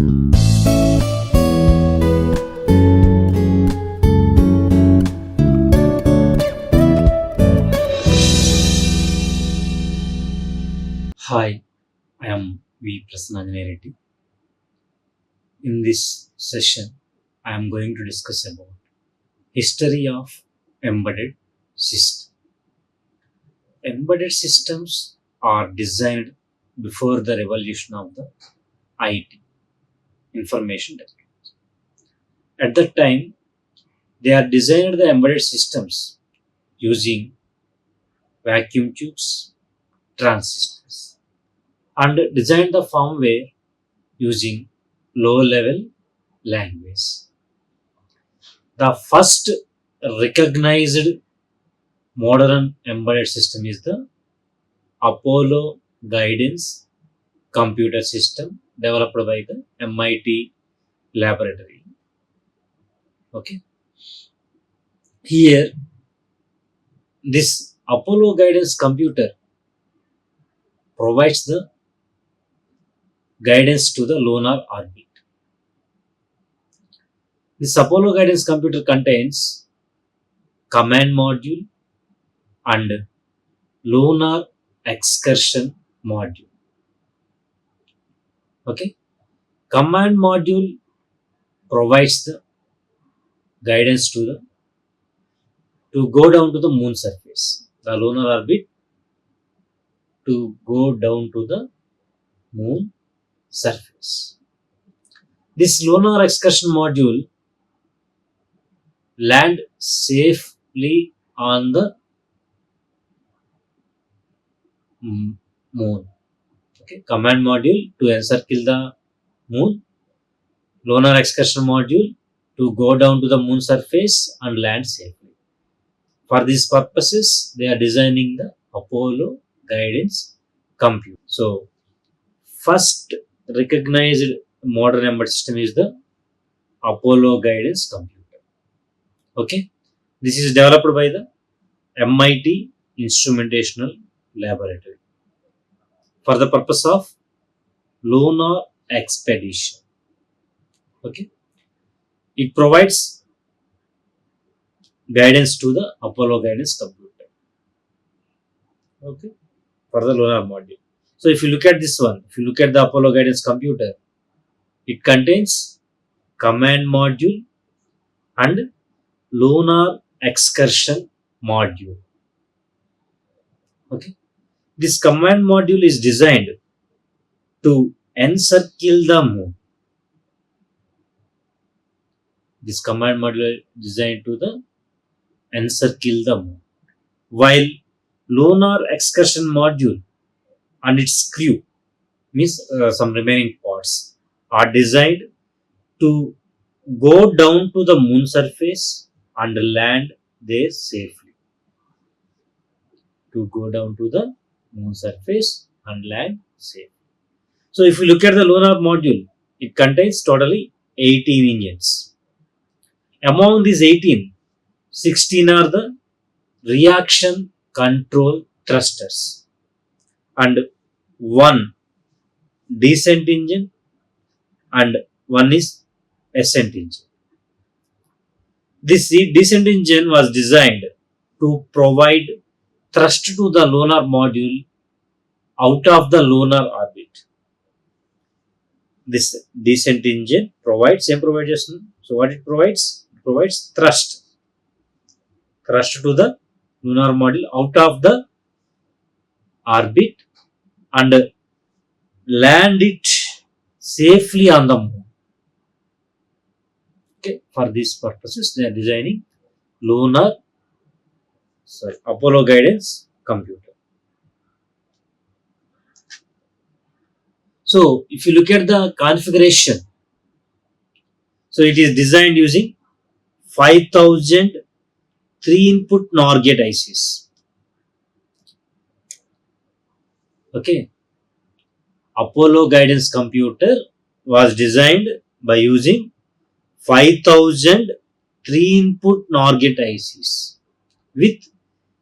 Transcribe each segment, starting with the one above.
Hi, I am Prasannanjaneya Reddy. In this session, I am going to discuss about history of embedded system. Embedded systems are designed before the revolution of the IT, information technology. At that time, they are designed the embedded systems using vacuum tubes, transistors, and designed the firmware using low-level language. The first recognized modern embedded system is the Apollo Guidance Computer System developed by the MIT laboratory. Okay. Here, this Apollo Guidance Computer provides the guidance to the lunar orbit. This Apollo Guidance Computer contains command module and lunar excursion module. Okay. Command module provides the guidance to go down to the moon surface, the lunar orbit, to go down to the moon surface. This lunar excursion module land safely on the moon. Okay. Command module to encircle the moon, lunar excursion module to go down to the moon surface and land safely. For these purposes, they are designing the Apollo Guidance Computer. So, first recognized modern embedded system is the Apollo Guidance Computer. Okay, this is developed by the MIT Instrumentational Laboratory for the purpose of lunar expedition. Okay, it provides guidance to the Apollo Guidance Computer. Okay, for the lunar module. So, if you look at this one, if you look at the Apollo Guidance Computer, it contains command module and lunar excursion module. Okay, this command module is designed to encircle the moon. This command module is designed to the encircle the moon, while lunar excursion module and its crew, means some remaining parts, are designed to go down to the moon surface and land there safely. To go down to the moon surface and land safely. So, if you look at the lunar module, it contains totally 18 engines. Among these 18, 16 are the reaction control thrusters and one descent engine and one is ascent engine. This descent engine was designed to provide thrust to the lunar module out of the lunar orbit. This descent engine provides same provision. So what it provides? It provides thrust to the lunar module out of the orbit and land it safely on the moon. Okay, for these purposes, they are designing Apollo Guidance Computer. So, if you look at the configuration, so it is designed using 5000 3-input NOR gate ICs. Okay, Apollo Guidance Computer was designed by using 5000 3-input NOR gate ICs with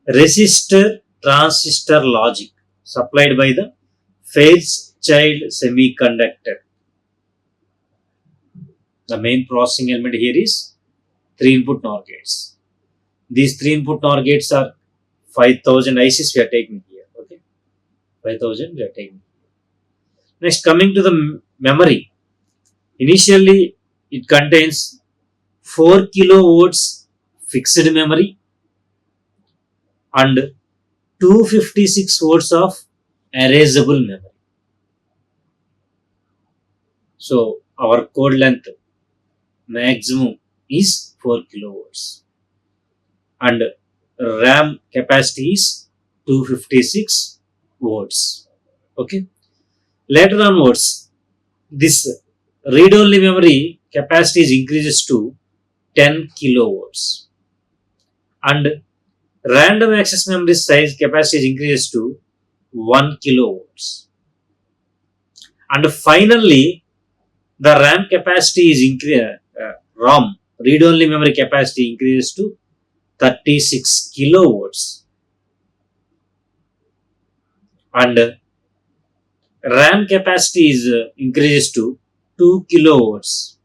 resistor transistor logic supplied by the Fairchild Semiconductor. The main processing element here is 3 input NOR gates. These 3 input NOR gates are 5000 ICs we are taking here. Okay, 5000 we are taking. Next, coming to the memory. Initially, it contains 4 kilovolts fixed memory and 256 volts of erasable memory. So, our code length maximum is 4 kilovolts and RAM capacity is 256 volts. Okay. Later onwards, this read-only memory capacity is increases to 10 kilovolts and random access memory size capacity is increases to 1 kilovolts. And finally, the RAM capacity is ROM read-only memory capacity increases to 36 kilovolts and RAM capacity is increases to 2 kilovolts.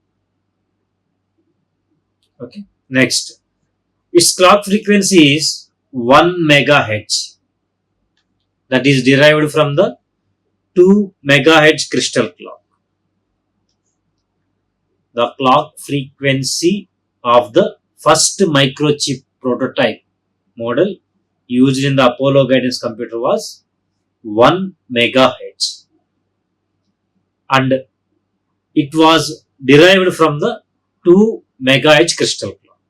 Okay. Next, its clock frequency is 1 megahertz. That is derived from the 2 megahertz crystal clock. The clock frequency of the first microchip prototype model used in the Apollo guidance computer was 1 megahertz and it was derived from the 2 megahertz crystal clock.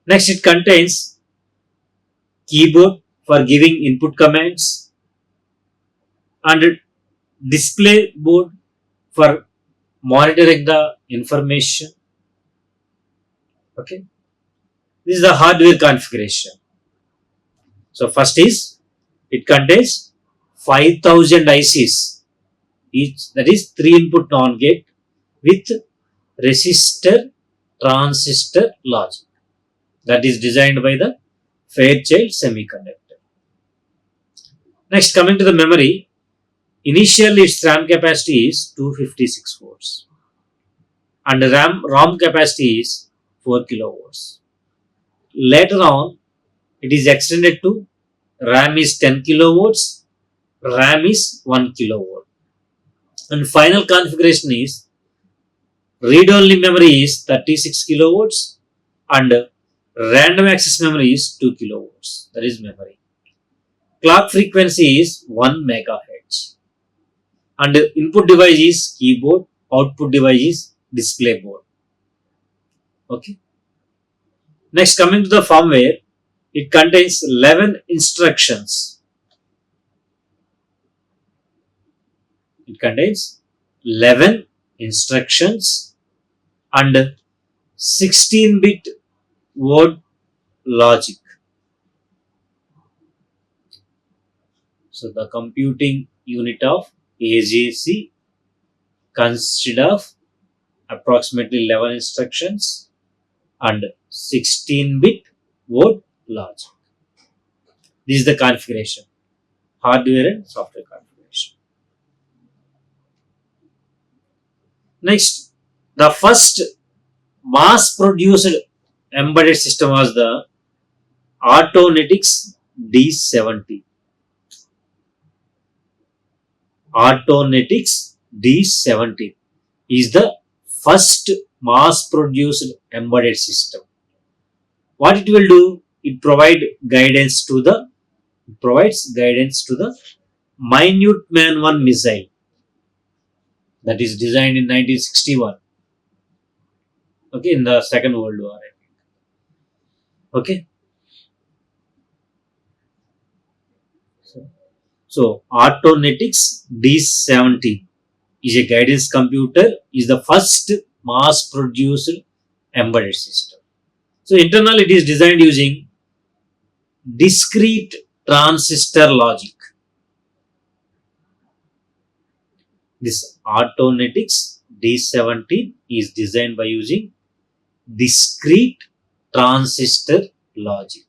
Next, it contains keyboard for giving input commands and display board for monitoring the information. Okay, this is the hardware configuration. So first is it contains 5000 ICs, each that is 3 input NOR gate with resistor transistor logic that is designed by the Fairchild Semiconductor. Next, coming to the memory, initially its RAM capacity is 256 volts and ROM capacity is 4 kilovolts. Later on, it is extended to RAM is 10 kilovolts, RAM is 1 kilovolt. And final configuration is read-only memory is 36 kilovolts and random access memory is 2 kilovolts. That is memory. Clock frequency is 1 megahertz. And input device is keyboard, output device is display board. Okay. Next, coming to the firmware, it contains 11 instructions. It contains 11 instructions and 16-bit word logic. So the computing unit of AJC consists of approximately 11 instructions and 16-bit word logic. This is the configuration, hardware and software configuration. Next, the first mass-produced embedded system was the Aeronautics D70. Aeronautics D70 is the first mass-produced embedded system. What it will do? It provides guidance to the minute man 1 missile that is designed in 1961. Okay, in the Second World War. Okay. So Aeronautics D70 is a guidance computer, is the first mass-produced embedded system. So internal it is designed using discrete transistor logic. This Aeronautics D70 is designed by using discrete transistor logic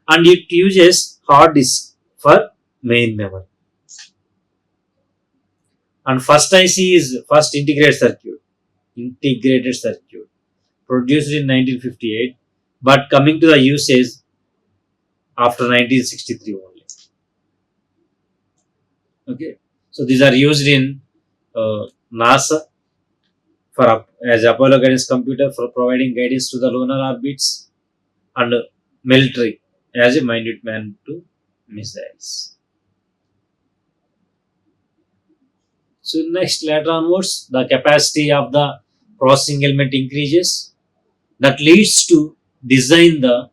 and it uses hard disk for main memory. And first IC is first integrated circuit. integrated circuit, produced in 1958, but coming to the usage after 1963 only. Okay, so these are used in NASA for as Apollo guidance computer for providing guidance to the lunar orbits, and military as a minute man to missiles. So next, later onwards, the capacity of the processing element increases. That leads to design the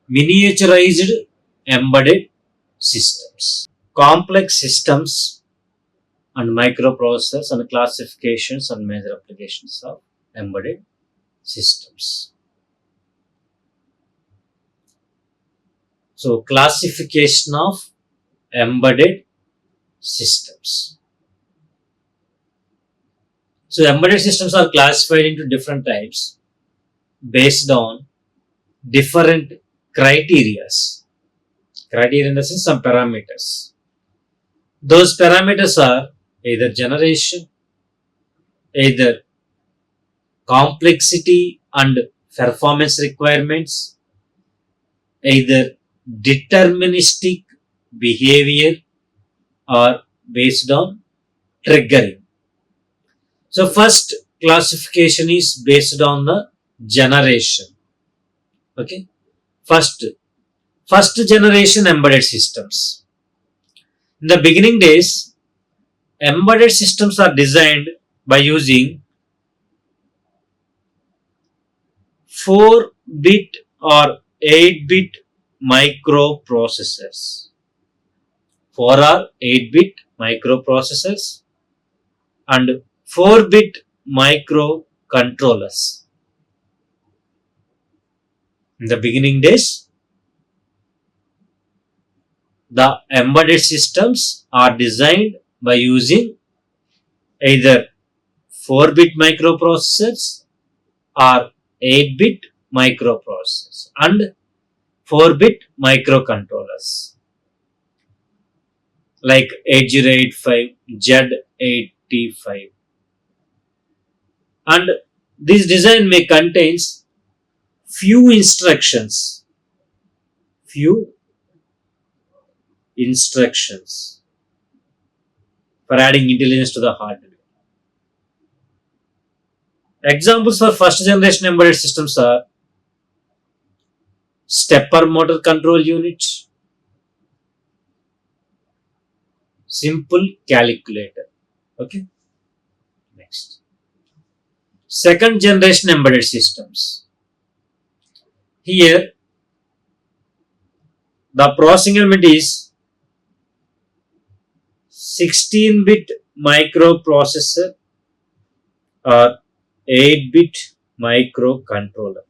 miniaturized embedded systems. Complex systems and microprocessors and classifications and major applications of embedded systems. So classification of embedded systems. So embedded systems are classified into different types based on different criterias. Criteria in the sense some parameters. Those parameters are either generation, either complexity and performance requirements, either deterministic behavior, or based on triggering. So first classification is based on the generation. Okay, first generation embedded systems. In the beginning days, embedded systems are designed by using 4-bit or 8-bit microprocessors. 4 or 8-bit microprocessors and 4-bit microcontrollers. In the beginning days, the embedded systems are designed by using either 4-bit microprocessors or 8-bit microprocessors and 4-bit microcontrollers like 8085, Z85. And this design may contains few instructions for adding intelligence to the hardware. Examples for first generation embedded systems are stepper motor control unit, simple calculator. Okay. Next. Second generation embedded systems. Here, the processing element is 16-bit microprocessor or 8-bit microcontroller.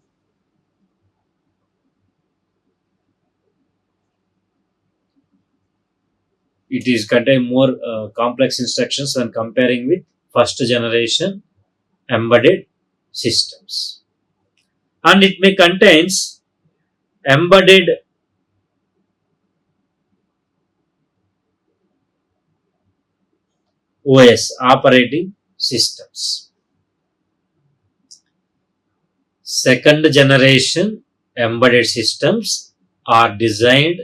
It is contain more complex instructions when comparing with first generation embedded systems. And it may contains embedded OS operating systems. Second generation embedded systems are designed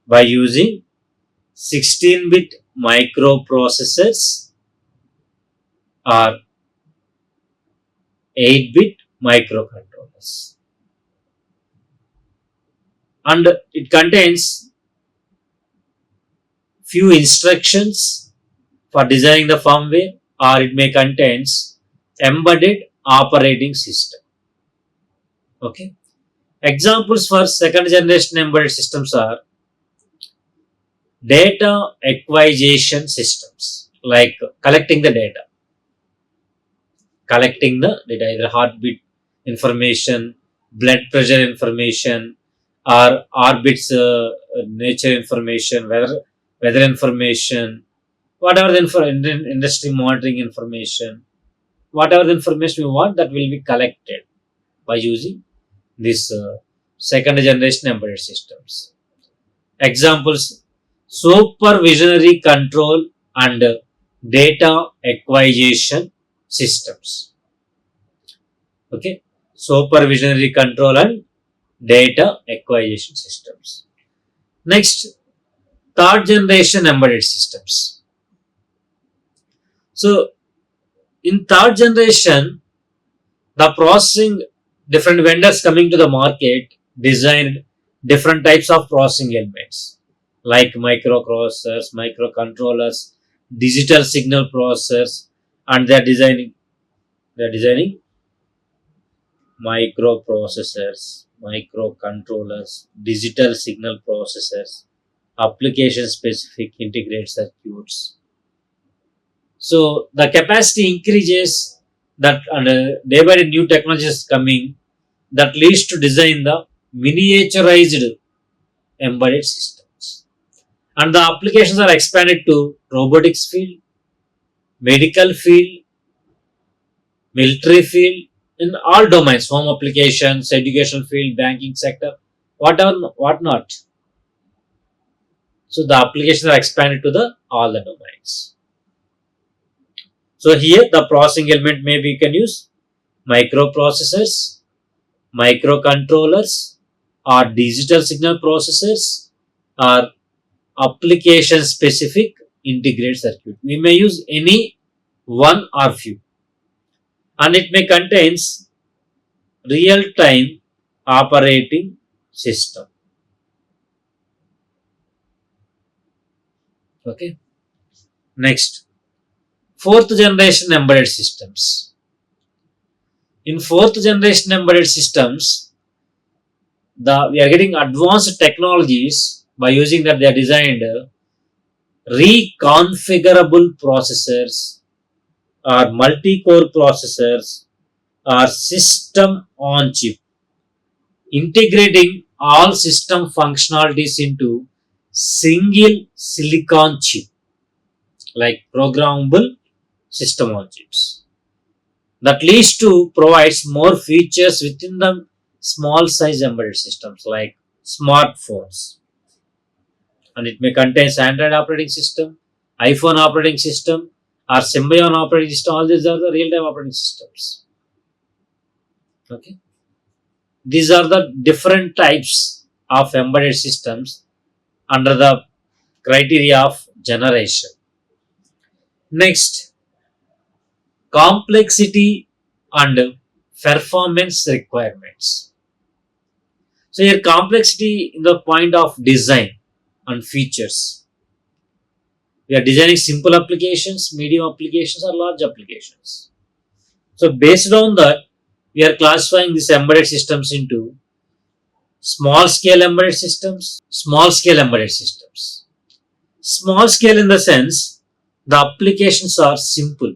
by using 16-bit microprocessors or 8-bit microcontrollers. And it contains few instructions for designing the firmware, or it may contains embedded operating system. Okay. Examples for second generation embedded systems are data acquisition systems, like collecting the data, either heartbeat information, blood pressure information, or orbits nature information, weather information, whatever the industry monitoring information, whatever the information we want, that will be collected by using this second generation embedded systems. Examples: supervisory control and data acquisition systems. Okay, supervisionary control and data acquisition systems. Next, third generation embedded systems. So in third generation, the processing, different vendors coming to the market designed different types of processing elements like microprocessors, microcontrollers, digital signal processors, and they're designing microprocessors, microcontrollers, digital signal processors, application specific integrated circuits. So the capacity increases that, and day by day new technologies coming that leads to design the miniaturized embedded systems. And the applications are expanded to robotics field, medical field, military field, in all domains, home applications, education field, banking sector, whatever, whatnot. So the applications are expanded to the all the domains. So here the processing element maybe you can use microprocessors, microcontrollers, or digital signal processors, or application specific integrated circuit. We may use any one or few, and it may contains real time operating system. Okay. Next, fourth generation embedded systems. In fourth generation embedded systems, we are getting advanced technologies by using that they are designed reconfigurable processors or multi-core processors or system on chip, integrating all system functionalities into single silicon chip, like programmable system on chips. That leads to provides more features within the small size embedded systems like smartphones, and it may contain Android operating system, iPhone operating system, or Symbian operating system. All these are the real-time operating systems. Okay, these are the different types of embedded systems under the criteria of generation. Next, complexity and performance requirements. So here complexity in the point of design and features. We are designing simple applications, medium applications, or large applications. So based on that, we are classifying these embedded systems into small scale embedded systems, small scale embedded systems. Small scale in the sense the applications are simple,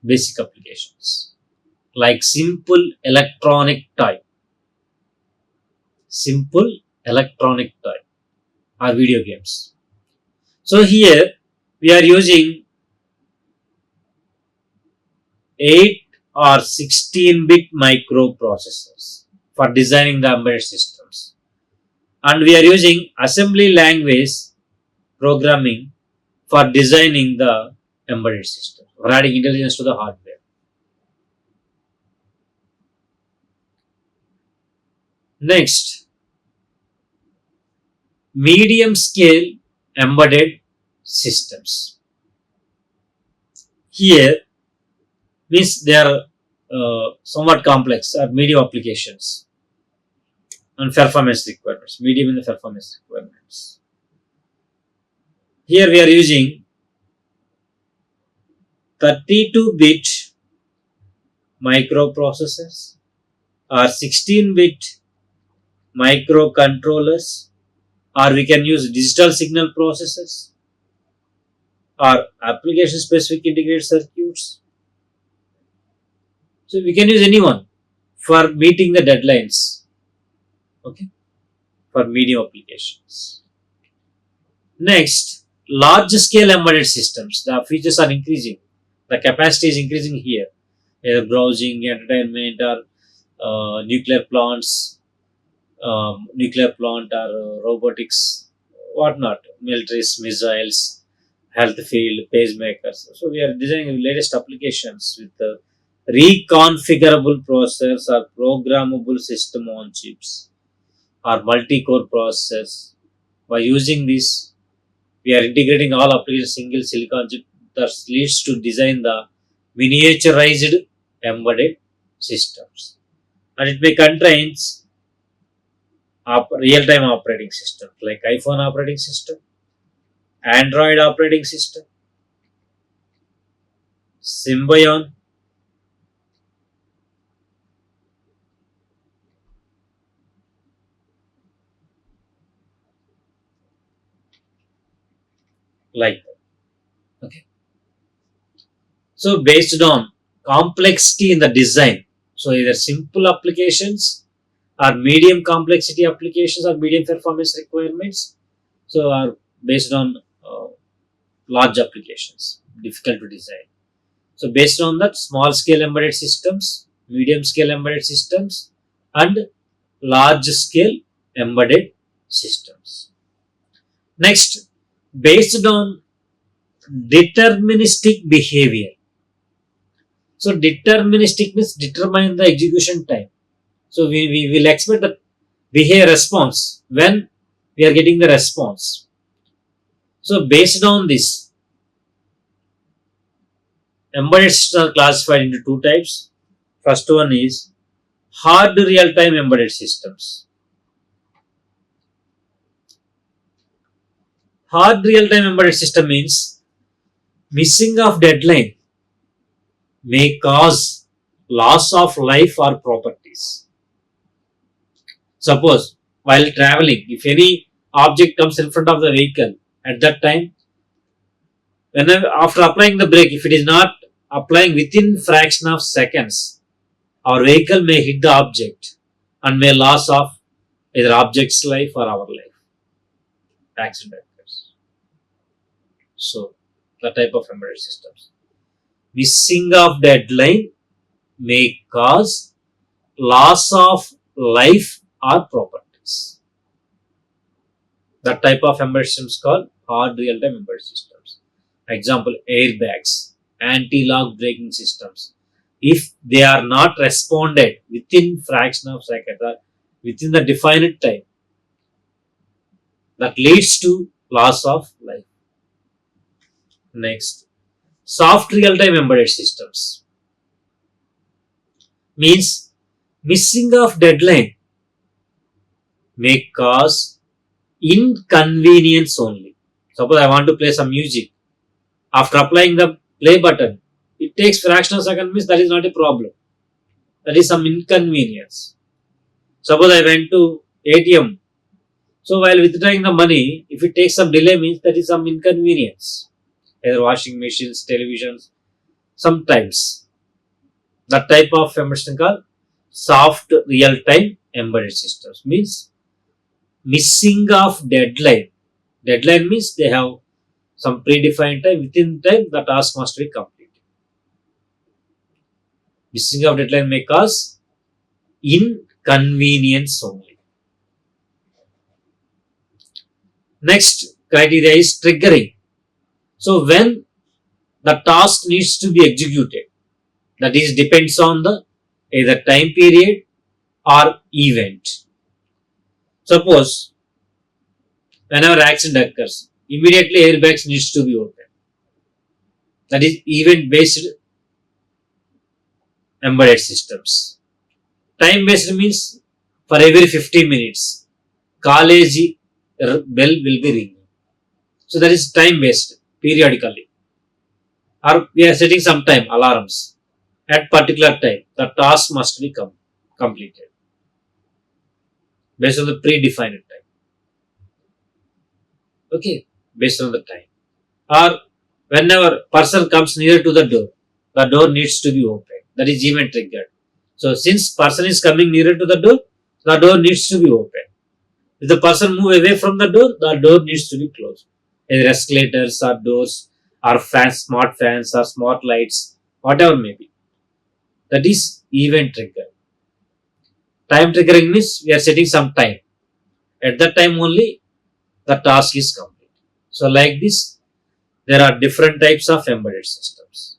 basic applications like simple electronic type or video games. So here we are using 8 or 16-bit microprocessors for designing the embedded systems, and we are using assembly language programming for designing the embedded system, for adding intelligence to the hardware. Next, medium scale embedded systems. Here means they are somewhat complex or medium applications and performance requirements, medium in the performance requirements. Here we are using 32-bit microprocessors or 16-bit microcontrollers, or we can use digital signal processors or application specific integrated circuits. So we can use any one for meeting the deadlines. Okay, for medium applications. Next, large scale embedded systems. The features are increasing. The capacity is increasing here. Either browsing, entertainment, or nuclear plant or robotics, whatnot, militaries, missiles, health field, pacemakers. So we are designing the latest applications with reconfigurable processors or programmable system on chips or multi-core processors. By using this, we are integrating all applications single silicon chip that leads to design the miniaturized embedded systems. And it may contains real-time operating systems like iPhone operating system, Android operating system, Symbian, like that. Okay. So based on complexity in the design, so either simple applications or medium complexity applications or medium performance requirements, so are based on large applications, difficult to design. So based on that, small scale embedded systems, medium scale embedded systems, and large scale embedded systems. Next, based on deterministic behavior. So deterministic means determine the execution time. So we will expect the behavior response when we are getting the response. So based on this, embedded systems are classified into two types. First one is hard real-time embedded systems. Hard real-time embedded system means missing of deadline may cause loss of life or properties. Suppose while traveling, if any object comes in front of the vehicle at that time, whenever after applying the brake, if it is not applying within fraction of seconds, our vehicle may hit the object and may loss of either object's life or our life. Accident occurs. So the type of embedded systems. Missing of deadline may cause loss of life or properties. That type of embedded systems called hard real-time embedded systems. Example, airbags, anti-lock braking systems. If they are not responded within fraction of second or within the defined time, that leads to loss of life. Next, soft real-time embedded systems means missing of deadline may cause inconvenience only. Suppose I want to play some music. After applying the play button, it takes fraction of a second, means that is not a problem. That is some inconvenience. Suppose I went to ATM. So while withdrawing the money, if it takes some delay, means that is some inconvenience. Either washing machines, televisions, sometimes. That type of embedded system called soft real-time embedded systems means missing of deadline. Deadline means they have some predefined time. Within time, the task must be completed. Missing of deadline may cause inconvenience only. Next criteria is triggering. So when the task needs to be executed, that is depends on the either time period or event. Suppose whenever accident occurs, immediately airbags needs to be opened. That is event based embedded systems. Time based means for every 15 minutes, college bell will be ringing. So that is time based periodically. Or we are setting some time alarms at particular time. The task must be completed based on the predefined time. Okay, based on the time. Or whenever person comes near to the door needs to be opened. That is event triggered. So since person is coming nearer to the door needs to be opened. If the person move away from the door needs to be closed. Either escalators or doors or fans, smart fans or smart lights, whatever may be. That is event trigger. Time triggering means we are setting some time. At that time only the task is complete. So like this, there are different types of embedded systems.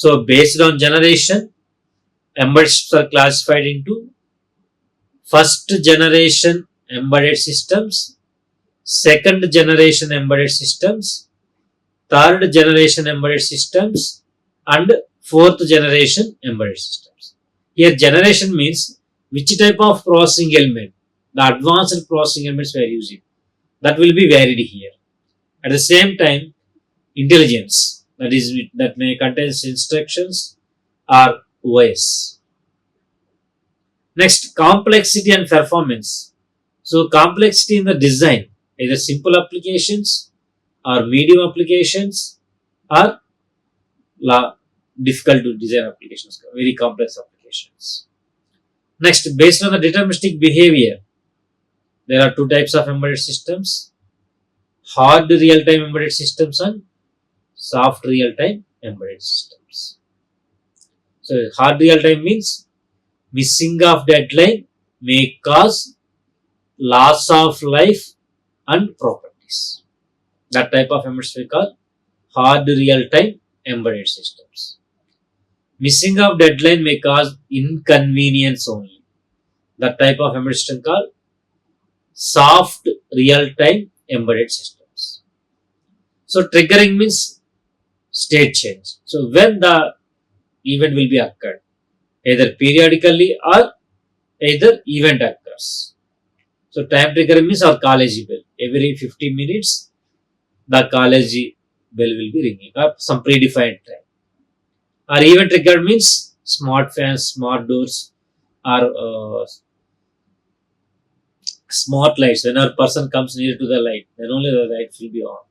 So based on generation, embedded systems are classified into first generation embedded systems, second generation embedded systems, third generation embedded systems, and fourth generation embedded systems. Here generation means which type of processing element, the advanced processing elements we are using, that will be varied here. At the same time, intelligence, that is, that may contain instructions, or OS. Next, complexity and performance. So complexity in the design, either simple applications or medium applications, or difficult to design applications, very complex applications. Next, based on the deterministic behavior, there are two types of embedded systems: hard real-time embedded systems and soft real-time embedded systems. So hard real-time means missing of deadline may cause loss of life and properties. That type of embedded we call hard real-time embedded systems. Missing of deadline may cause inconvenience only. That type of embedded system called soft real-time embedded systems. So triggering means state change. So when the event will be occurred, either periodically or either event occurs. So time triggering means our college bell. Every 15 minutes, the college bell will be ringing up some predefined time. Or event trigger means smart fans, smart doors, or smart lights. When a person comes near to the light, then only the light will be on.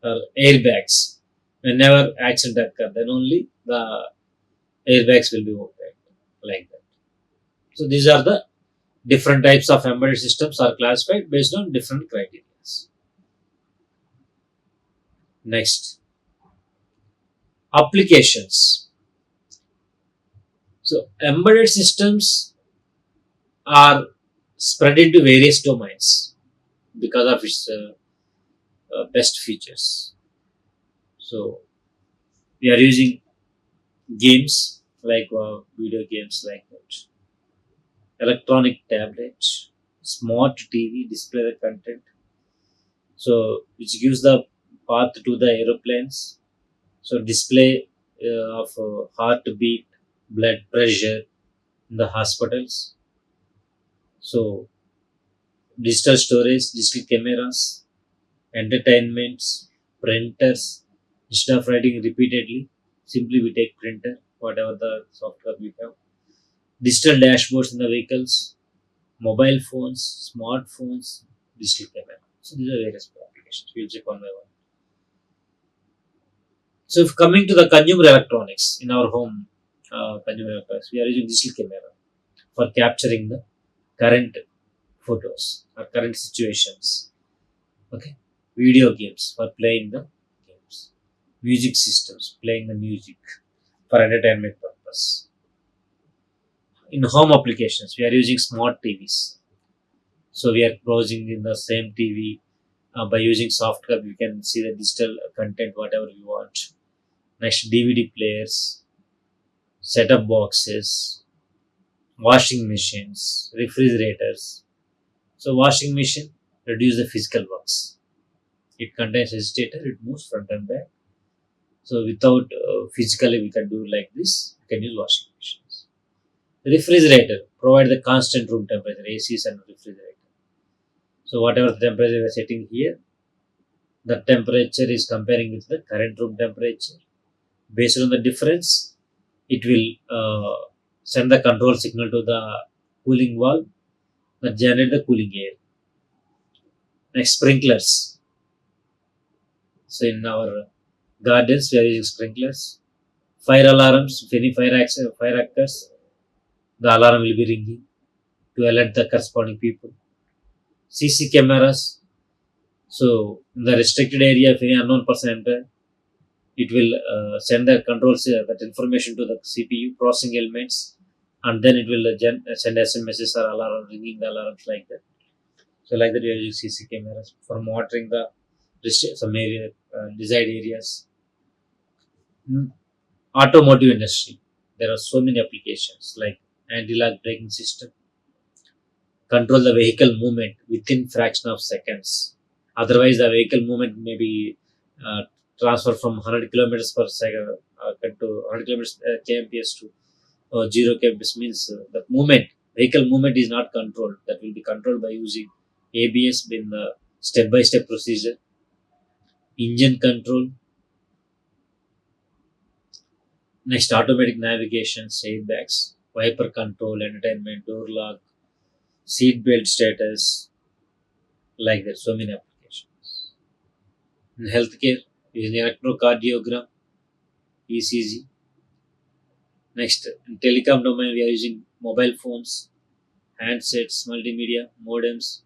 Or airbags. Whenever accident occurs, then only the airbags will be opened. Like that. So these are the different types of embedded systems are classified based on different criteria. Next, applications. So embedded systems are spread into various domains because of its best features. So we are using games like video games like that, electronic tablet, smart TV display the content. So which gives the path to the aeroplanes. So display of heartbeat, blood pressure in the hospitals. So digital storage, digital cameras, entertainments, printers. Instead of writing repeatedly, simply we take printer, whatever the software we have. Digital dashboards in the vehicles, mobile phones, smartphones, digital camera. So these are various applications. We'll check one by one. So if coming to the consumer electronics in our home, consumer electronics, we are using digital camera for capturing the current photos or current situations. Okay, video games for playing the games, music systems playing the music for entertainment purpose. In home applications, we are using smart TVs. So we are browsing in the same TV. By using software, we can see the digital content whatever we want. Next, DVD players, set-up boxes, washing machines, refrigerators. So washing machine reduce the physical works. It contains agitator, it moves front and back. So without physically we can do like this, we can use washing machines. Refrigerator provide the constant room temperature, ACs and refrigerator. So whatever the temperature we are setting here, the temperature is comparing with the current room temperature. Based on the difference, it will send the control signal to the cooling valve that generate the cooling air. Next, sprinklers. So in our gardens, we are using sprinklers. Fire alarms. If any fire occurs, the alarm will be ringing to alert the corresponding people. CC cameras. So in the restricted area, if any unknown person enter, it will send the controls that information to the CPU processing elements, and then it will send SMSs or alarm ringing the alarms like that. So like that, we are using CC cameras for monitoring the some area desired areas. Automotive industry, there are so many applications like anti-lock braking system, control the vehicle movement within fraction of seconds. Otherwise, the vehicle movement may be uh, transferred from 100 kilometers per second to 100 kilometers kmph to 0 kmph means the movement, vehicle movement is not controlled. That will be controlled by using ABS in the step-by-step procedure. Engine control, next automatic navigation, airbags, wiper control, entertainment, door lock, seat belt status, like that. So many applications. In healthcare, using electrocardiogram, ECG. Next, in telecom domain, we are using mobile phones, handsets, multimedia, modems,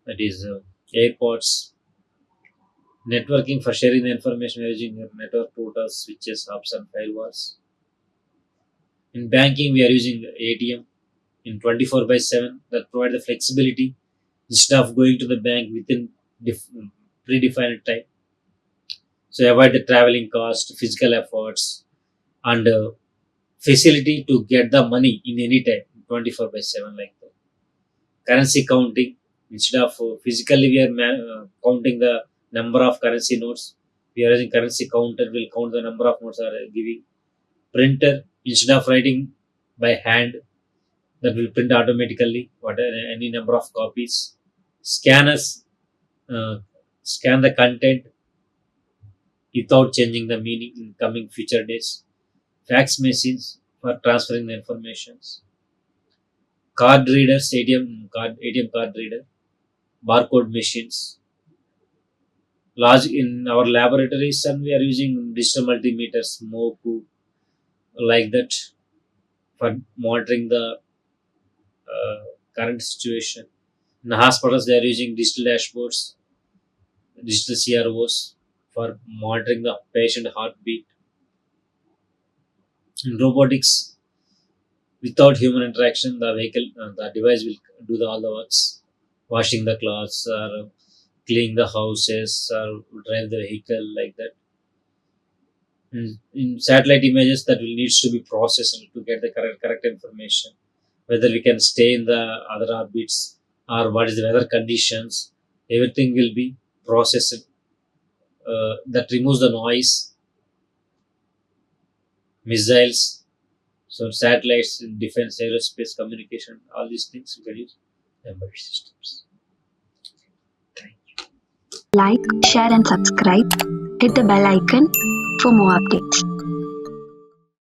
that is AirPods. Networking, for sharing the information, we are using network routers, switches, hubs, and firewalls. In banking, we are using ATM in 24 by 7 that provide the flexibility instead of going to the bank within predefined time. So avoid the traveling cost, physical efforts, and facility to get the money in any time, 24 by 7 like that. Currency counting, instead of physically we are counting the number of currency notes, we are using currency counter will count the number of notes are giving. Printer, instead of writing by hand, that will print automatically whatever any number of copies. Scanners uh, scan the content without changing the meaning in coming future days. Fax machines for transferring the informations. Card readers, ATM card reader, barcode machines. Large in our laboratories, and we are using digital multimeters, MOPU, like that, for monitoring the current situation. In the hospitals, they are using digital dashboards, digital CROs for monitoring the patient heartbeat. In robotics, without human interaction, the device will do all the works, washing the clothes or cleaning the houses or drive the vehicle like that. In satellite images, that will needs to be processed to get the correct information, whether we can stay in the other orbits or what is the weather conditions. Everything will be processed. That removes the noise, missiles, so satellites, defense, aerospace, communication, all these things we can use embedded systems. Thank you. Like, share, and subscribe. Hit the bell icon for more updates.